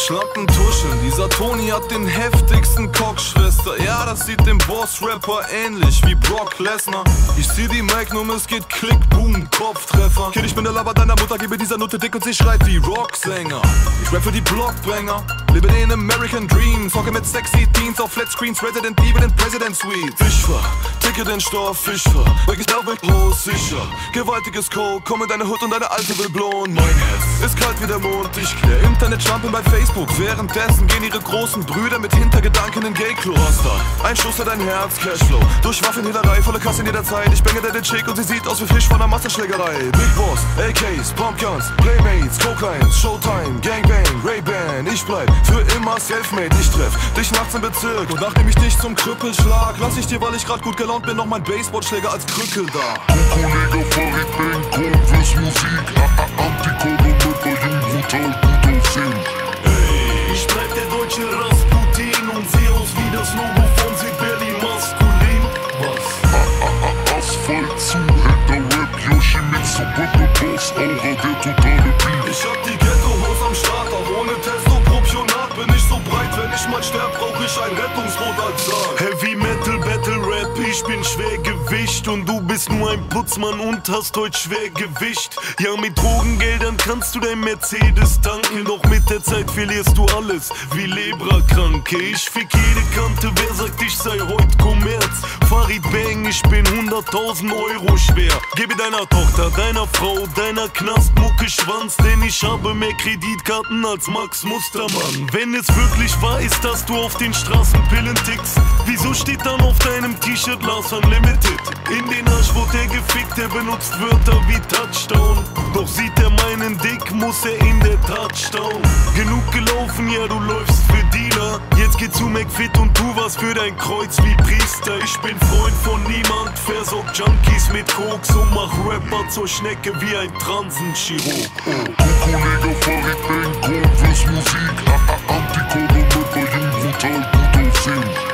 schlanken Tuschen. Dieser Toni hat den heftigsten Cockschwester. Ja, das sieht dem Boss-Rapper ähnlich wie Brock Lesnar. Ich zieh die Magnum, es geht Klick, Boom, Kopftreffer. Kind, ich bin der Laber deiner Mutter, gebe dieser Nutte dick und sie schreit wie Rocksänger. Ich rap für die Blockbanger, lebe den American Dream. Zocke mit sexy Teens auf Flatscreens, Resident Evil in President Suite. Fischfahr, Ticket in Store, Fischfahr. Weg ich auf mit Pro, sicher. Gewaltiges Coke, komm in deine Hood und deine Alte will blown. Mein Herz ist kalt wie der Mond, ich klär Internet-Schlampen bei Facebook. Währenddessen gehen ihre großen Brüder mit Hintergedanken in Gay-Klo. Ein Schuss hat ein Herz, Cashflow. Durch Waffenhehlerei, volle Kasse in jeder Zeit. Ich bänge den Chick und sie sieht aus wie Fisch von einer Massenschlägerei. Big Boss, AKs, Pumpguns, Playmates, Cokines, Showtime, Gangbang, Ray-Ban. Ich bleib für immer selfmade. Ich treff dich nachts im Bezirk und nachdem ich dich zum Krüppel schlag, lass ich dir, weil ich grad gut gelaunt bin, noch mein Baseballschläger als Krückel da. Kollege Farid Ben, Coldverse Musik, Antikode mit der Jung brutal gut aussehen. Hey, ich bleib der deutsche Rasputin und seh aus wie das Logo von Sibeli maskulin. Was? Asphalt zu, Hater Rap, Yoshi mit Suburban-Boss, Aura, der totale Beat. Ich hab die Ghetto-Hose am Start, auch ohne Testo-Propionat bin ich so breit. Wenn ich mal sterb, brauch ich ein Rettungsboot als Sarg. Heavy Metal, Battle Rap, ich bin Schwergewicht und du bist nur ein Putzmann und hast heute Schwergewicht. Ja, mit Drogengeldern kannst du dein Mercedes tanken, doch mit der Zeit verlierst du alles wie Lebrakranke. Ich fick jede Kante, wer sagt, ich sei heut Kommerz? Farid Bang, ich bin 100.000 Euro schwer. Gebe deiner Tochter, deiner Frau, deiner Knastmucke Schwanz, denn ich habe mehr Kreditkarten als Max Mustermann. Wenn es wirklich wahr ist, dass du auf den Straßen Pillen tickst, wieso steht dann auf deinem T-Shirt Lars Unlimited? In den Arsch wurde er gefickt, er benutzt Wörter wie Touchdown. Doch sieht er meinen Dick, muss er in der Tat staunen. Genug gelaufen, ja du läufst für Dealer. Jetzt geh zu McFit und tu was für dein Kreuz wie Priester. Ich bin Freund von niemand, versorg Junkies mit Koks und mach Rapper zur Schnecke wie ein Transenchirurg. Kollege Farid Ben, Coldverse Musik, Antikode mit der Jung brutal gut aussehen.